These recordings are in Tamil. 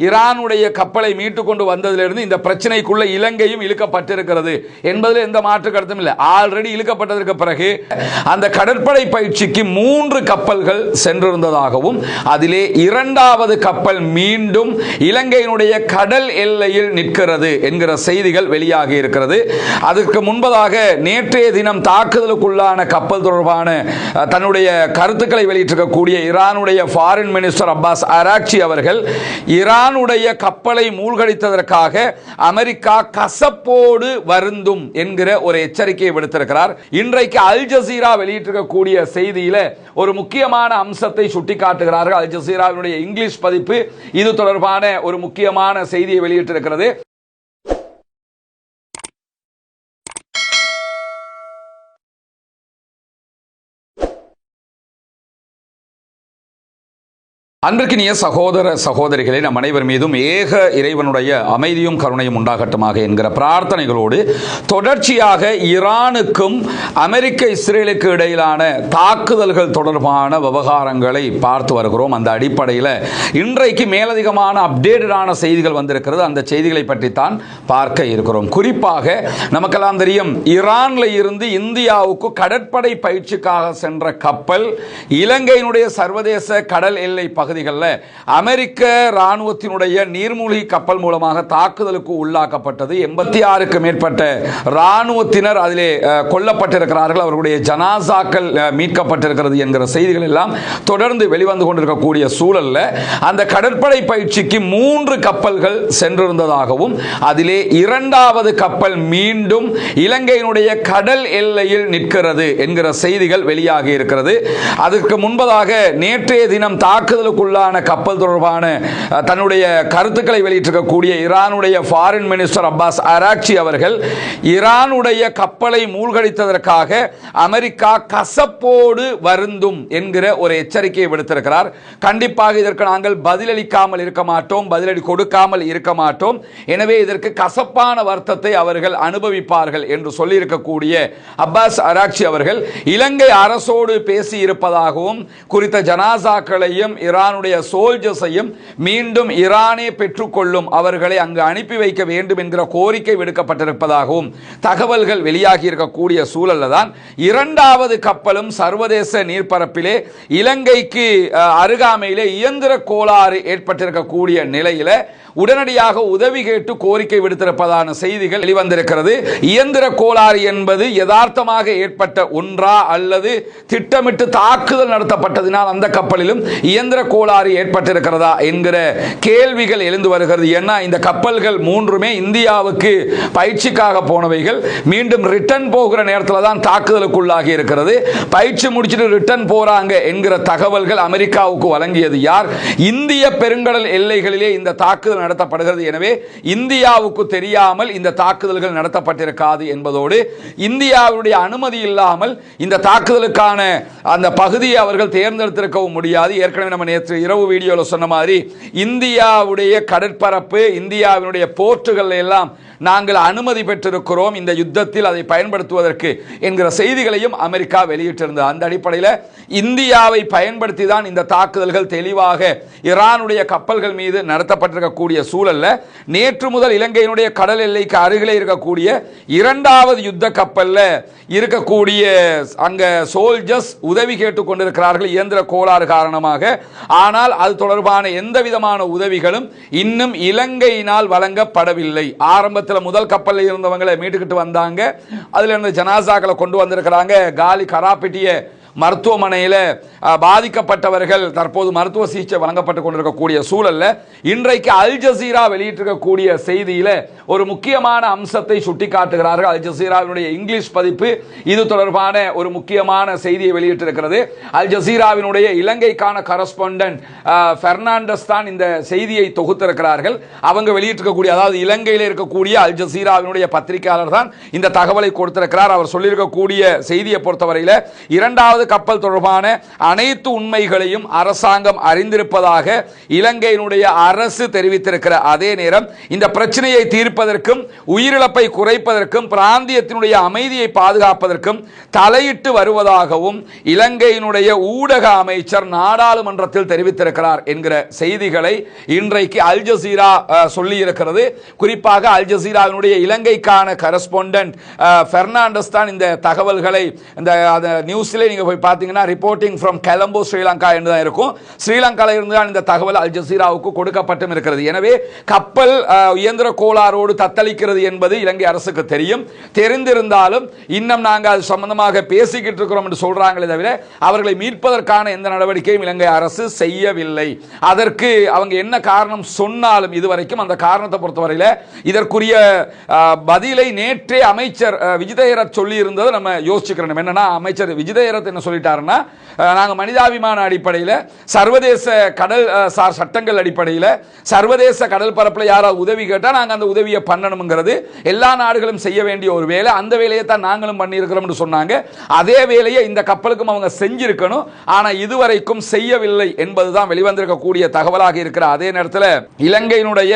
ஈரானுடைய கப்பலை மீட்டு கொண்டு வந்ததிலிருந்து இந்த பிரச்சனைக்குள்ள இலங்கையும் இழுக்கப்பட்டிருக்கிறது என்பதில் எந்த மாற்று கருத்தும் இல்லை. ஆல்ரெடி இழுக்கப்பட்டதற்கு பிறகு அந்த கடற்படை பயிற்சிக்கு 3 கப்பல்கள் சென்றிருந்ததாகவும் அதிலே 2வது கப்பல் மீண்டும் இலங்கையினுடைய கடல் எல்லையில் நிற்கிறது என்கிற செய்திகள் வெளியாகி இருக்கிறது. அதற்கு முன்பதாக நேற்றைய தினம் தாக்குதலுக்குள்ளான கப்பல் தொடர்பான தன்னுடைய கருத்துக்களை வெளியிட்டிருக்கக்கூடிய ஈரானுடைய ஃபாரின் மினிஸ்டர் அப்பாஸ் அராக்சி அவர்கள் ஈரானுடைய கப்பலை மூழ்கடித்ததற்காக அமெரிக்கா கசப்போடு வருந்தும் என்கிற ஒரு எச்சரிக்கையை விடுத்திருக்கிறார். இன்றைக்கு அல் ஜசீரா வெளியிட்டிருக்கக்கூடிய செய்தியில ஒரு முக்கியமான அம்சத்தை சுட்டிக்காட்டுகிறார்கள். அல் ஜசீராவினுடைய இங்கிலீஷ் பதிப்பு இது தொடர்பான ஒரு முக்கியமான செய்தியை வெளியிட்டிருக்கிறது. அன்பிற்கினிய சகோதர சகோதரிகளை நம் அனைவர் மீதும் ஏக இறைவனுடைய அமைதியும் கருணையும் உண்டாகட்டுமாக என்கிற பிரார்த்தனைகளோடு தொடர்ச்சியாக ஈரானுக்கும் அமெரிக்க இஸ்ரேலுக்கு இடையிலான தாக்குதல்கள் தொடர்பான விவகாரங்களை பார்த்து வருகிறோம். அந்த அடிப்படையில் இன்றைக்கு மேலதிகமான அப்டேட்டடான செய்திகள் வந்திருக்கிறது. அந்த செய்திகளை பற்றித்தான் பார்க்க இருக்கிறோம். குறிப்பாக நமக்கெல்லாம் தெரியும், ஈரான்ல இருந்து இந்தியாவுக்கு கடற்படை பயிற்சிக்காக சென்ற கப்பல் இலங்கையினுடைய சர்வதேச கடல் எல்லை பகுதி அமெரிக்க ராணுவத்தினுடைய நீர்மூழ்கி கப்பல் மூலமாக தாக்குதலுக்கு உள்ளாக்கப்பட்டது. 86க்கு மேற்பட்ட ராணுவத்தினர் அதிலே கொல்லப்பட்டிருக்கிறார்கள். அவர்களுடைய ஜனாசாக்கள் மீட்கப்பட்டிருக்கிறது என்கிற செய்திகள் எல்லாம் தொடர்ந்து வெளிவந்து கொண்டிருக்கக்கூடிய சூழல்ல அந்த கடற்படை பயிற்சிக்கு 3 கப்பல்கள் சென்றிருந்ததாகவும் அதிலே 2வது கப்பல் மீண்டும் இலங்கையினுடைய கடல் எல்லையில் நிற்கிறது என்கிற செய்திகள் வெளியாகி இருக்கிறது. அதற்கு முன்பதாக நேற்றைய தினம் தாக்குதலுக்கு கப்பல் தொடர்பான தன்னுடைய கருத்துக்களை வெளியிட்டிருக்கக்கூடிய ஈரானுடைய ஃபாரின் மினிஸ்டர் அப்பாஸ் அராக்சி அவர்கள் ஈரானுடைய கப்பலை மூழ்கடித்ததற்காக அமெரிக்கா கசப்போடு வருந்தும் என்கிற ஒரு எச்சரிக்கையை விடுத்திருக்கிறார். கண்டிப்பாக இதற்கு நாங்கள் பதிலளிக்காமல் இருக்க மாட்டோம், பதிலடி கொடுக்காமல் இருக்க மாட்டோம். எனவே இதற்கு கசப்பான வருத்தத்தை அவர்கள் அனுபவிப்பார்கள் என்று சொல்லியிருக்கக்கூடிய அப்பாஸ் அராக்சி அவர்கள் இலங்கை அரசோடு பேசி இருப்பதாகவும் குறித்த ஜனாசாக்களையும் ஈரானுடைய சோல்ஜர்ஸையும் மீண்டும் ஈரானே பெற்றுக்கொள்ளும், அவர்களை அங்கு அனுப்பி வைக்க வேண்டும் என்கிற கோரிக்கை விடுக்கப்பட்டிருப்பதாகவும் தகவல்கள் வெளியாகி இருக்கக்கூடிய சூழல்ல தான் 2வது கப்பலும் சர்வதேச நீர்ப்பரப்பிலே இலங்கைக்கு அருகாமையிலே இயந்திர கோளாறு ஏற்பட்டிருக்கக்கூடிய நிலையில உடனடியாக உதவி கேட்டு கோரிக்கை விடுத்திருப்பதான செய்திகள் வெளிவந்திருக்கிறது. இயந்திர கோளாறு என்பது யதார்த்தமாக ஏற்பட்ட ஒன்றா அல்லது திட்டமிட்டு தாக்குதல் நடத்தப்பட்டதினால் அந்த கப்பலிலும் இயந்திர கோளாறு ஏற்பட்டிருக்கிறதா என்கிற கேள்விகள் எழுந்து வருகிறது. ஏன்னா இந்த கப்பல்கள் 3மே இந்தியாவுக்கு பயிற்சிக்காக போனவைகள். மீண்டும் ரிட்டர்ன் போகிற நேரத்தில் தான் தாக்குதலுக்குள்ளாகி இருக்கிறது. பயிற்சி முடிச்சுட்டு ரிட்டர்ன் போறாங்க என்கிற தகவல்கள் அமெரிக்காவுக்கு வழங்கியது யார்? இந்திய பெருங்கடல் எல்லைகளிலே இந்த தாக்குதல் நடத்தப்படுகிறது. எனவே இந்தியாவுக்கு தெரியாமல் இந்த தாக்குதல்கள் நடத்தப்பட்டிருக்காது என்பதோடு இந்தியாவுடைய அனுமதி இல்லாமல் இந்த தாக்குதலுக்கான அந்த பகுதியை அவர்கள் தேர்ந்தெடுத்திருக்கவும் முடியாது. ஏற்கனவே நம்ம நேற்று இரவு வீடியோவில் சொன்ன மாதிரி இந்தியாவுடைய கடற்பரப்பு, இந்தியாவினுடைய போர்ட்டுகள் எல்லாம் நாங்கள் அனுமதி பெற்றிருக்கிறோம் இந்த யுத்தத்தில் அதை பயன்படுத்துவதற்கு என்கிற செய்திகளையும் அமெரிக்கா வெளியிட்டிருந்தது. அந்த அடிப்படையில் இந்தியாவை பயன்படுத்தி தான் இந்த தாக்குதல்கள் தெளிவாக ஈரானுடைய கப்பல்கள் மீது நடத்தப்பட்டிருக்கக்கூடிய சூழல்ல நேற்று முதல் இலங்கையினுடைய கடல் எல்லைக்கு அருகிலே இருக்கக்கூடிய 2வது யுத்த கப்பல்ல இருக்கக்கூடிய அங்க சோல்ஜர்ஸ் உதவி கேட்டுக் கொண்டிருக்கிறார்கள் இயந்திர கோளாறு காரணமாக. ஆனால் அது தொடர்பான எந்த விதமான உதவிகளும் இன்னும் இலங்கையினால் வழங்கப்படவில்லை. ஆரம்பத்தில் முதல் கப்பலில் இருந்தவங்களை மீட்டுக்கிட்டு வந்தாங்க, அதுல இருந்து ஜனாசாக்களை கொண்டு வந்திருக்கிறாங்க. காலி கராப்பிட்டிய மருத்துவமனையில் பாதிக்கப்பட்டவர்கள் தற்போது மருத்துவ சிகிச்சை வழங்கப்பட்டுக் கொண்டிருக்கக்கூடிய சூழல்ல இன்றைக்கு அல் ஜசீரா வெளியிட்டிருக்கக்கூடிய செய்தியில ஒரு முக்கியமான அம்சத்தை சுட்டிக்காட்டுகிறார்கள். அல் ஜசீராவினுடைய இங்கிலீஷ் பதிப்பு இது தொடர்பான ஒரு முக்கியமான செய்தியை வெளியிட்டிருக்கிறது. அல் ஜசீராவினுடைய இலங்கைக்கான கரஸ்பாண்டன்ட் பெர்னாண்டஸ் தான் இந்த செய்தியை தொகுத்திருக்கிறார்கள். அவங்க வெளியிட்டிருக்கக்கூடிய, அதாவது இலங்கையில் இருக்கக்கூடிய அல் ஜசீராவினுடைய பத்திரிகையாளர் தான் இந்த தகவலை கொடுத்திருக்கிறார். அவர் சொல்லியிருக்கக்கூடிய செய்தியை பொறுத்தவரையில் 2வது இரண்டாவது கப்பல் தொடர்பான அனைத்து உண்மைகளையும் அரசாங்கம் அறிந்திருப்பதாக இலங்கையினுடைய அரசு தெரிவித்திருக்கிற அதே நேரம் இந்த பிரச்சனையை தீர்ப்பதற்கும் உயிரிழப்பை குறைப்பதற்கும் பிராந்தியத்தினுடைய அமைதியை பாதுகாப்பதற்கும் தலையிட்டு வருவதாகவும் இலங்கையினுடைய ஊடக அமைச்சர் நாடாளுமன்றத்தில் தெரிவித்திருக்கிறார் என்கிற செய்திகளை இன்றைக்கு அல் ஜசீரா சொல்லி இருக்கிறது. குறிப்பாக அல் ஜசீராவினுடைய இலங்கைக்கான கரஸ்பாண்டன்ட் பெர்னாண்டஸ் தான் இந்த தகவல்களை இந்த நியூஸ்ல நீங்க போய் பார்த்தீங்கன்னா ரிப்போர்ட்டிங் ஃப்ரம் கொலம்போ ஸ்ரீலங்கா என்று தான் இருக்கும். ஸ்ரீலங்காவில் இருந்து தான் இந்த தகவல் அல் ஜசீராவுக்கு கொடுக்கப்பட்டும் இருக்கிறது. எனவே கப்பல் இயந்திர கோளாறோடு தத்தளிக்கிறது என்பது இலங்கை அரசுக்கு தெரியும். தெரிந்திருந்தாலும் இன்னும் நாங்கள் அது சம்பந்தமாக பேசிக்கிட்டு இருக்கிறோம் என்று சொல்றாங்களே தவிர அவர்களை மீட்பதற்கான எந்த நடவடிக்கையும் இலங்கை அரசு செய்யவில்லை. அதற்கு அவங்க என்ன காரணம் சொன்னாலும் இதுவரைக்கும் அந்த காரணத்தை பொறுத்தவரையில் இதற்குரிய பதிலை நேற்றே அமைச்சர் விஜிதஹேரத் சொல்லி இருந்தது நம்ம யோசிச்சுக்கிறோம். என்னன்னா அமைச்சர் விஜிதஹேரத் என்ன சொல்லிட்டாருன்னா, நாங்கள் மனிதாபிமான அடிப்படையில் சர்வதேச கடல் சார் சட்டங்கள் அடிப்படையில் சர்வதேச கடல் பரப்பில் யாராவது உதவி கேட்டால் நாங்கள் அந்த உதவியை பண்ணணுங்கிறது எல்லா நாடுகளும் செய்ய வேண்டிய ஒரு வேலை. அந்த வேலையை தான் நாங்களும் பண்ணியிருக்கிறோம் சொன்னாங்க. அதே வேலையை இந்த கப்பலுக்கும் அவங்க செஞ்சிருக்கணும். ஆனால் இதுவரைக்கும் செய்யவில்லை என்பதுதான் வெளிவந்திருக்கக்கூடிய தகவலாக இருக்கிற அதே நேரத்தில் இலங்கையினுடைய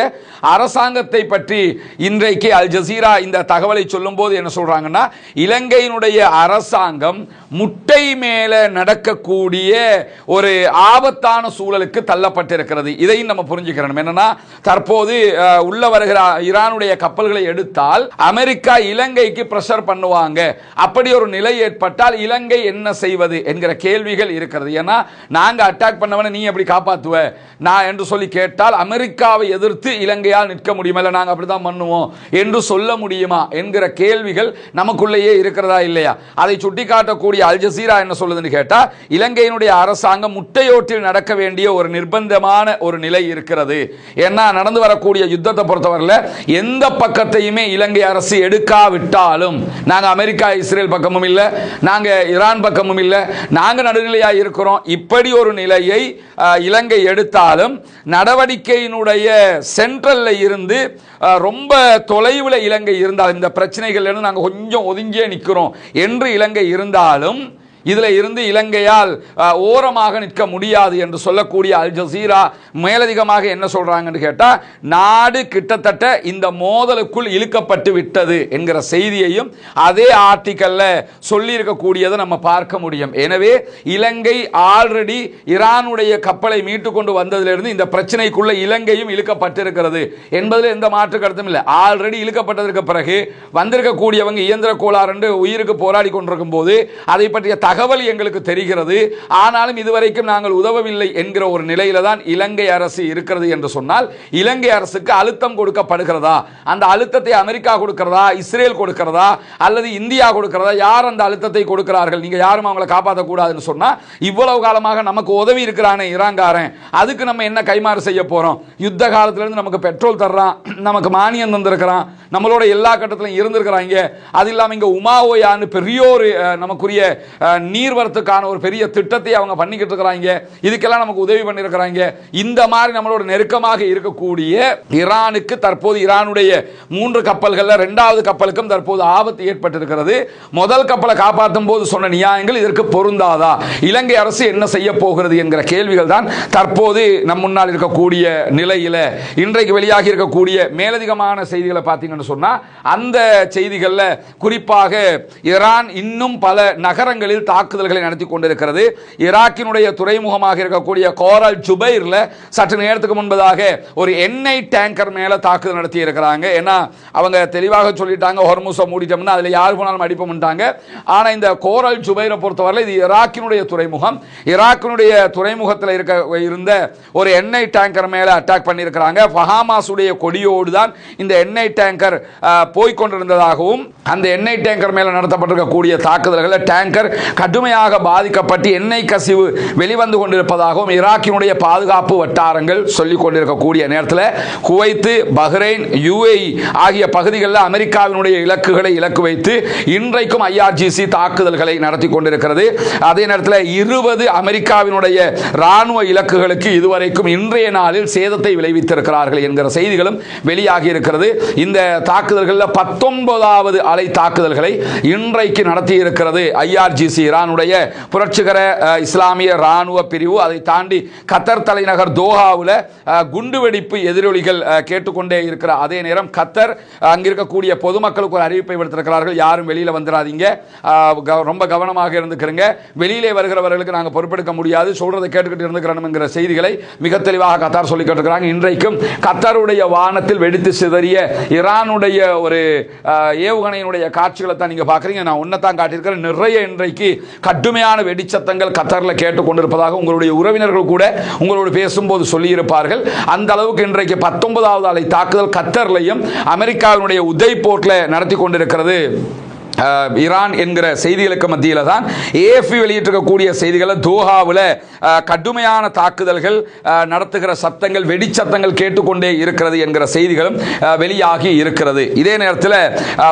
அரசாங்கத்தை பற்றி இன்றைக்கு அல் ஜசீரா இந்த தகவலை சொல்லும் போது என்ன சொல்றாங்கன்னா, இலங்கையினுடைய அரசாங்கம் முட்டை மேல நடக்கக்கூடிய ஒரு ஆபத்தான சூழலுக்கு தள்ளப்பட்டிருக்கிறது. இதையும் நம்ம புரிஞ்சுக்கிறோம். என்னன்னா, தற்போது உள்ள வருகிற ஈரானுடைய கப்பல்களை எடுத்தால் அமெரிக்கா இலங்கைக்கு பிரஷர் பண்ணுவாங்க. அப்படி ஒரு நிலை ஏற்பட்டால் இலங்கை என்ன செய்வது என்கிற கேள்விகள் இருக்கிறது. ஏன்னா நாங்க அட்டாக் பண்ணவன நீ எப்படி காப்பாத்துவ நான் என்று சொல்லி கேட்டால் அமெரிக்காவை எதிர்த்து இலங்கையால் நிற்க முடியுமா, இல்லை நாங்கள் அப்படிதான் பண்ணுவோம் என்று சொல்ல முடியுமா என்கிற கேள்விகள் நமக்குள்ளேயே இருக்கிறதா இல்லையா? அதை சுட்டிக்காட்டக்கூடிய அல் ஜசீரா என்ன சொல்லுதுன்னு கேட்டா, இலங்கையினுடைய அரசாங்கம் முட்டையோட்டில் நடக்க வேண்டிய ஒரு நிர்பந்தமான ஒரு நிலை இருக்கிறது. ஏன்னா நடந்து வரக்கூடிய யுத்தத்தை பொறுத்தவரையில் எந்த பக்கத்தையுமே இலங்கை அரசு எடுக்காவிட்டாலும் நாங்கள் அமெரிக்கா இஸ்ரேல் பக்கமும் இல்லை, நாங்கள் ஈரான் பக்கமும் இல்லை, நாங்கள் நடுநிலையாக இருக்கிறோம். இப்படி ஒரு நிலையை இலங்கை எடுத்தாலும் நடவடிக்கையினுடைய சென்ட்ரல்ல இருந்து ரொம்ப தொலைவில் இலங்கை இருந்தால் இந்த பிரச்சனைகள் நாங்கள் கொஞ்சம் ஒதுங்கியே நிற்கிறோம் என்று இலங்கை இருந்தாலும் இதில் இருந்து இலங்கையால் ஓரமாக நிற்க முடியாது என்று சொல்லக்கூடிய அல் ஜசீரா மேலதிகமாக என்ன சொல்றாங்கன்னு கேட்டா, நாடு கிட்டத்தட்ட இந்த மோதலுக்குள் இழுக்கப்பட்டு விட்டது என்கிற செய்தியையும் அதே ஆர்டிக்கல்ல சொல்லி இருக்கக்கூடியதை நம்ம பார்க்க முடியும். எனவே இலங்கை ஆல்ரெடி ஈரானுடைய கப்பலை மீட்டு கொண்டு வந்ததிலிருந்து இந்த பிரச்சனைக்குள்ள இலங்கையும் இழுக்கப்பட்டிருக்கிறது என்பதில் எந்த மாற்று கருத்தும் இல்லை. ஆல்ரெடி இழுக்கப்பட்டதற்கு பிறகு வந்திருக்கக்கூடியவங்க இயந்திர கோளாறு உயிருக்கு போராடி கொண்டிருக்கும் போது அதை பற்றிய தகவல் எங்களுக்கு தெரிகிறது. ஆனாலும் இதுவரைக்கும் நாங்கள் உதவவில்லை என்கிற ஒரு நிலையில தான் இலங்கை அரசு இருக்கிறது என்று சொன்னால், இலங்கை அரசுக்கு அழுத்தம் கொடுக்கப்படுகிறதா? அந்த அழுத்தத்தை அமெரிக்கா கொடுக்கிறதா, இஸ்ரேல் கொடுக்கிறதா, அல்லது இந்தியா கொடுக்கிறதா? யார் அந்த அழுத்தத்தை கொடுக்கிறார்கள்? நீங்க யாரும் அவங்களை காப்பாற்றக்கூடாதுன்னு சொன்னா, இவ்வளவு காலமாக நமக்கு உதவி இருக்கிறானே ஈரான்காரன், அதுக்கு நம்ம என்ன கைமாறு செய்ய போறோம்? யுத்த காலத்திலிருந்து நமக்கு பெட்ரோல் தர்றான், நமக்கு மானியம் தந்திருக்கிறான், நம்மளோட எல்லா கட்டத்திலும் இருந்திருக்கிறாங்க. அது இல்லாம இங்க உமாவோயான்னு பெரிய ஒரு நமக்குரிய நீர்வரத்துக்கான ஒரு பெரிய திட்டத்தை அவங்க பண்ணிக்கிட்டு இருக்கிறாங்க. இதுக்கெல்லாம் நமக்கு உதவி பண்ணியிருக்கிறாங்க. இந்த மாதிரி நம்மளோட நெருக்கமாக இருக்கக்கூடிய ஈரானுக்கு தற்போது ஈரானுடைய 3 கப்பல்கள் 2வது கப்பலுக்கும் தற்போது ஆபத்து ஏற்பட்டிருக்கிறது. முதல் கப்பலை காப்பாற்றும் போது சொன்ன நியாயங்கள் இதற்கு பொருந்தாதா? இலங்கை அரசு என்ன செய்ய போகிறது என்கிற கேள்விகள் தான் தற்போது நம் முன்னால் இருக்கக்கூடிய நிலையில இன்றைக்கு வெளியாகி இருக்கக்கூடிய மேலதிகமான செய்திகளை பார்த்தீங்கன்னு சொன்னா, அந்த செய்திகள்ல குறிப்பாக ஈரான் இன்னும் பல நகரங்களில் தாக்குதல்களை நடத்தி கொண்டிருக்கிறது. ஈராக்கினுடைய துறைமுகமாக இருக்கக்கூடிய கோரல் ஜுபைர்ல சற்று நேரத்துக்கு முன்பதாக ஒரு எண்ணெய் டேங்கர் மேல தாக்குதல் நடத்தி இருக்கிறாங்க. ஏன்னா அவங்க தெளிவாக சொல்லிட்டாங்க, ஹொர்முஸை மூடிட்டோம்னா அதுல யார் போனாலும் அடிப்போம்ட்டாங்க. ஆனா இந்த கோரல் ஜுபைரை பொறுத்தவரை இது ஈராக்கினுடைய துறைமுகம். ஈராக்கினுடைய துறைமுகத்தில் இருந்த ஒரு எண்ணெய் டேங்கர் மேல அட்டாக் பண்ணியிருக்கிறாங்க. பஹாமாசுடைய கொடியோடு தான் இந்த எண்ணெய் டேங்கர் போய்கொண்டிருந்ததாகவும் அந்த எண்ணெய் டேங்கர் மேல நடத்தப்பட்டிருக்கக்கூடிய தாக்குதல்கள் டேங்கர் கடுமையாக பாதிக்கப்பட்டு எண்ணெய் கசிவு வெளிவந்து கொண்டிருப்பதாகவும் ஈராக்கினுடைய பாதுகாப்பு வட்டாரங்கள் சொல்லிக் கொண்டிருக்கக்கூடிய நேரத்தில் குவைத், பஹ்ரைன், UAE ஆகிய பகுதிகளில் அமெரிக்காவினுடைய இலக்குகளை இலக்கு வைத்து இன்றைக்கும் IRGC தாக்குதல்களை நடத்தி கொண்டிருக்கிறது. அதே நேரத்தில் 20 அமெரிக்காவினுடைய ராணுவ இலக்குகளுக்கு இதுவரைக்கும் இன்றைய நாளில் சேதத்தை விளைவித்திருக்கிறார்கள் என்கிற செய்திகளும் வெளியாகி இருக்கிறது. இந்த தாக்குதல்களில் 19வது அலை தாக்குதல்களை இன்றைக்கு நடத்தி இருக்கிறது ஐஆர்ஜிசி, ஈரானுடைய புரட்சிகர இஸ்லாமிய ராணுவ பிரிவு. அதை தாண்டி கத்தர் தலைநகர் தோஹாவில் குண்டுவெடிப்பு எதிரொலிகள் கேட்டுக்கொண்டே இருக்கிற அதே நேரம் கத்தர் அங்கிருக்கக்கூடிய பொதுமக்களுக்கு ஒரு அறிவிப்பை விடுத்திருக்கிறார்கள். யாரும் வெளியில வந்துடாதீங்க, ரொம்ப கவனமாக இருந்துக்கிறங்க, வெளியிலே வருகிறவர்களுக்கு நாங்கள் பொறுப்பெடுக்க முடியாது, சொல்றதை கேட்டுக்கிட்டு இருந்துக்கிறோம் என்கிற செய்திகளை மிக தெளிவாக கத்தார் சொல்லி கேட்டுக்கிறாங்க. இன்றைக்கும் கத்தாருடைய வானத்தில் வெடித்து சிதறிய ஈரானுடைய ஒரு ஏவுகணையினுடைய காட்சிகளை தான் நீங்க பாக்குறீங்க. நான் ஒன்னதான் காட்டியிருக்கிறேன். நிறைய இன்றைக்கு கடுமையான வெடிச்சத்தங்கள் கத்தாரில் கேட்டுக்கொண்டிருப்பதாக உங்களுடைய உறவினர்கள் கூட உங்களோடு பேசும்போது சொல்லியிருப்பார்கள். அந்த அளவுக்கு இன்றைக்கு 19வது அலை தாக்குதல் கத்தர்லையும் அமெரிக்காவினுடைய உதய் போர்ட்ல நடத்தி கொண்டிருக்கிறது. ஈரான் என்கிற செய்திகளுக்கு மத்தியில் தான் ஏஎஃப்பி வெளியிட்டிருக்கக்கூடிய செய்திகளை தோஹாவில் கடுமையான தாக்குதல்கள் நடத்துகிற சத்தங்கள், வெடிச்சத்தங்கள் கேட்டுக்கொண்டே இருக்கிறது என்கிற செய்திகளும் வெளியாகி இருக்கிறது. இதே நேரத்தில்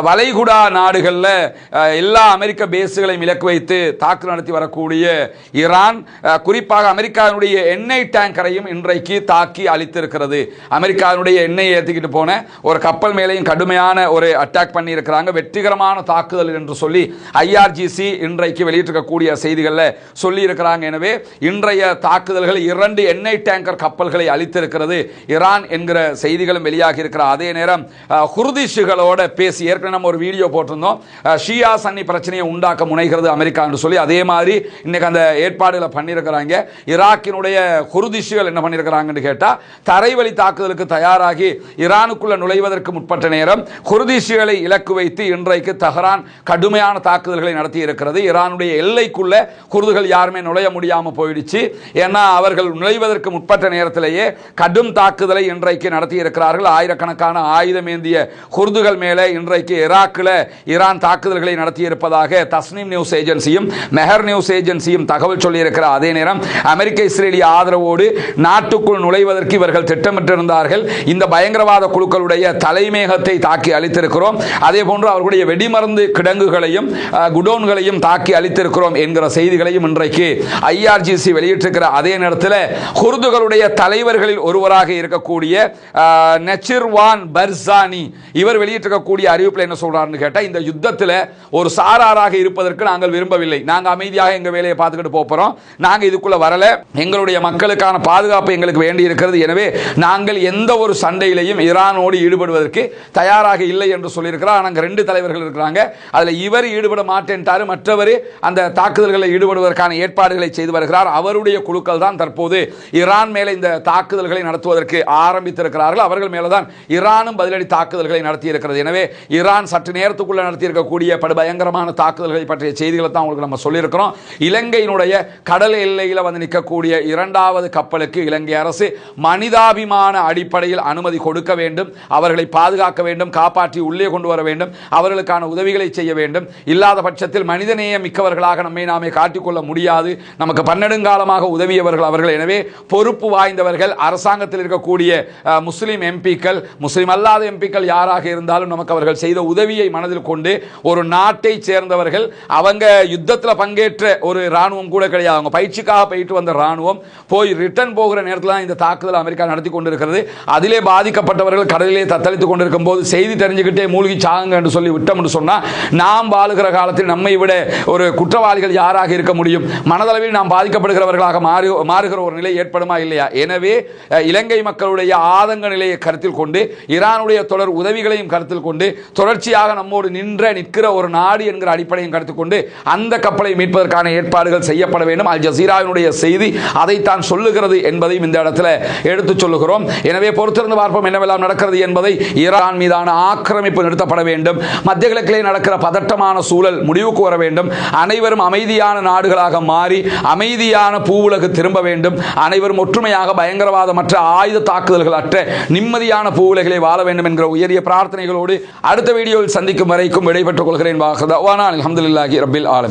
வளைகுடா நாடுகளில் எல்லா அமெரிக்க பேஸுகளையும் இலக்கு வைத்து தாக்கு நடத்தி வரக்கூடிய ஈரான் குறிப்பாக அமெரிக்காவினுடைய எண்ணெய் டேங்கரையும் இன்றைக்கு தாக்கி அழித்திருக்கிறது. அமெரிக்காவினுடைய எண்ணெய் ஏற்றிக்கிட்டு போன ஒரு கப்பல் மேலேயும் கடுமையான ஒரு அட்டாக் பண்ணி இருக்கிறாங்க. வெற்றிகரமான தாக்குதல் என்று சொல்லி ஐஆர்ஜிசி இன்றைக்கு வெளியிட்டிருக்கக்கூடிய செய்திகளில் சொல்லி இருக்கிறாங்க. எனவே இன்றைய தாக்குதல்கள் 2 எண்ணெய் டேங்கர் கப்பல்களை அழித்திருக்கிறது ஈரான் என்கிற செய்திகளும் வெளியாகி இருக்கிற அதே நேரம் குர்திஷுகளோட பேசி ஏற்கனவே நம்ம ஒரு வீடியோ போட்டிருந்தோம். ஷியா சன்னி பிரச்சனையை உண்டாக்க முனைகிறது அமெரிக்கா என்று சொல்லி அதே மாதிரி இன்னைக்கு அந்த ஏற்பாடுகளை பண்ணியிருக்கிறாங்க. ஈராக்கினுடைய குர்திஷுகள் என்ன பண்ணியிருக்கிறாங்கன்னு கேட்டா தரைவழி தாக்குதலுக்கு தயாராகி ஈரானுக்குள்ள நுழைவதற்கு முற்பட்ட நேரம் குர்திஷுகளை இலக்கு வைத்து இன்றைக்கு தெஹ்ரான் கடுமையான தாக்குதல்களை நடத்தி இருக்கிறது. ஈரானுடைய எல்லைக்குள்ள குர்துகள் யாருமே நுழைய முடியாம போயிடுச்சு. ஏன்னா அவர்கள் நுழைவதற்கு முற்பட்ட நேரத்திலேயே கடும் தாக்குதலை இன்றைக்கு நடத்தி இருக்கிறார்கள். ஆயிரக்கணக்கான ஆயுதம் ஏந்திய குர்துகள் மேலே இன்றைக்கு ஈராக்கில் ஈரான் தாக்குதல்களை நடத்தி இருப்பதாக தஸ்னீம் நியூஸ் ஏஜென்சியும் மெஹர் நியூஸ் ஏஜென்சியும் தகவல் சொல்லி இருக்கிற அதே நேரம் அமெரிக்க இஸ்ரேலிய ஆதரவோடு நாட்டுக்குள் நுழைவதற்கு இவர்கள் திட்டமிட்டிருந்தார்கள். இந்த பயங்கரவாத குழுக்களுடைய தலைமையகத்தை தாக்கி அழித்திருக்கிறோம். அதே போன்று அவர்களுடைய வெடிமருந்து கிடங்குகளையும் குடோன்களையும் தாக்கி அழித்திருக்கிறோம் என்கிற செய்திகளையும் இன்றைக்கு ஐஆர்ஜிசி வெளியிட்டிருக்கிற அதே நேரத்தில் குர்துகளுடைய தலைவர்களில் ஒருவராக இருக்கக்கூடிய நச்சிர்வான் பர்சானி இவர் வெளியிட்டிருக்கக்கூடிய அறிவிப்பில் என்ன சொல்றாருன்னு கேட்டா, இந்த யுத்தத்தில் ஒரு சாராராக இருப்பதற்கு நாங்கள் விரும்பவில்லை, நாங்கள் அமைதியாக எங்க வேலையை பார்த்துக்கிட்டு போறோம், நாங்க இதுக்குள்ள வரல, எங்களுடைய மக்களுக்கான பாதுகாப்பு எங்களுக்கு வேண்டி இருக்கிறது, எனவே நாங்கள் எந்த ஒரு சண்டையிலையும் ஈரானோடு ஈடுபடுவதற்கு தயாராக இல்லை என்று சொல்லியிருக்கிறார். நாங்கள் 2 தலைவர்கள் இருக்கிறாங்க, அதுல இவர் ஈடுபட மாட்டேன்ட்டாரு, மற்றவர் அந்த தாக்குதல்களில் ஈடுபடுவதற்கான ஏற்பாடுகளை செய்து வருகிறார். அவருடைய குழுக்கள் தான் தற்போது ஈரான் மேலே இந்த தாக்குதல்களை நடத்துவதற்கு ஆரம்பித்திருக்கிறார்கள். அவர்கள் மேலதான் ஈரானும் பதிலடி தாக்குதல்களை நடத்தி இருக்கிறது. எனவே ஈரான் சற்று நேரத்துக்குள்ள நடத்தி இருக்கக்கூடிய படுபயங்கரமான தாக்குதல்களை பற்றிய செய்திகளை தான் உங்களுக்கு நம்ம சொல்லியிருக்கிறோம். இலங்கையினுடைய கடல் எல்லையில் வந்து நிற்கக்கூடிய 2வது கப்பலுக்கு இலங்கை அரசு மனிதாபிமான அடிப்படையில் அனுமதி கொடுக்க வேண்டும், அவர்களை பாதுகாக்க வேண்டும், காப்பாற்றி உள்ளே கொண்டு வர வேண்டும், அவர்களுக்கான உதவிகளை செய்ய வேண்டும். இல்லாத பட்சத்தில் மனிதநேயம் மிக்கவர்களாக நம்மை நாமே காட்டிக்கொள்ள முடியாது. நமக்கு பன்னெடுங்காலமாக உதவியவர்கள் அவர்கள். எனவே பொறுப்பு வாய்ந்தவர்கள் அரசாங்கத்தில் இருக்கக்கூடிய முஸ்லிம் எம்பிக்கள், முஸ்லிம் அல்லாத எம்பிக்கள் யாராக இருந்தாலும் நமக்கு அவர்கள் செய்த உதவியை மனதில் கொண்டு ஒரு நாட்டை சேர்ந்தவர்கள், அவங்க யுத்தத்தில் பங்கேற்ற ஒரு ராணுவம் கூட கிடையாது, அவங்க பயிற்சிக்காக போயிட்டு வந்த ராணுவம் போய் ரிட்டர்ன் போகிற நேரத்தில் தான் இந்த தாக்குதல் அமெரிக்கா நடத்தி கொண்டிருக்கிறது. அதிலே பாதிக்கப்பட்டவர்கள் கடலிலே தத்தளித்துக் கொண்டிருக்கும் போது செய்தி தெரிஞ்சுக்கிட்டே மூழ்கி சாகுங்க என்று சொல்லி விட்டோம் என்று சொன்னா நாம் வாழுகிற காலத்தில் நம்மை விட ஒரு குற்றவாளிகள் யாராக இருக்க முடியும்? மனதளவில் நாம் பாதிக்கப்படுகிறவர்களாக மாறுகிற ஒரு நிலை ஏற்படுமா இல்லையா? எனவே இலங்கை மக்களுடைய ஆதங்க நிலையை கருத்தில் கொண்டு ஈரானுடைய தொடர் உதவிகளையும் கருத்தில் கொண்டு தொடர்ச்சியாக நம்மோடு நிற்கிற ஒரு நாடு என்கிற அடிப்படையும் கருத்தில் கொண்டு அந்த கப்பலை மீட்பதற்கான ஏற்பாடுகள் செய்யப்பட வேண்டும். அல் ஜசீராவினுடைய செய்தி அதைத்தான் சொல்லுகிறது என்பதையும் இந்த இடத்துல எடுத்துச் சொல்லுகிறோம். எனவே பொறுத்திருந்து பார்ப்போம் என்னவெல்லாம் நடக்கிறது என்பதை. ஈரான் மீதான ஆக்கிரமிப்பு நிறுத்தப்பட வேண்டும், மத்திய கிழக்கிலே நடக்கிற பதட்டமான சூழல் முடிவுக்கு வர வேண்டும், அனைவரும் அமைதியான நாடுகளாக மாறி அமைதியான பூவுலகு திரும்ப வேண்டும், அனைவரும் ஒற்றுமையாக பயங்கரவாதமற்ற ஆயுத தாக்குதல்கள் அற்ற நிம்மதியான பூவுலகிலே வாழ வேண்டும் என்கிற உயரிய பிரார்த்தனைகளோடு அடுத்த வீடியோவில் சந்திக்கும் வரைக்கும் விடைபெற்றுக் கொள்கிறேன். அல்ஹம்துலில்லாஹி ரப்பில் ஆலமீன்.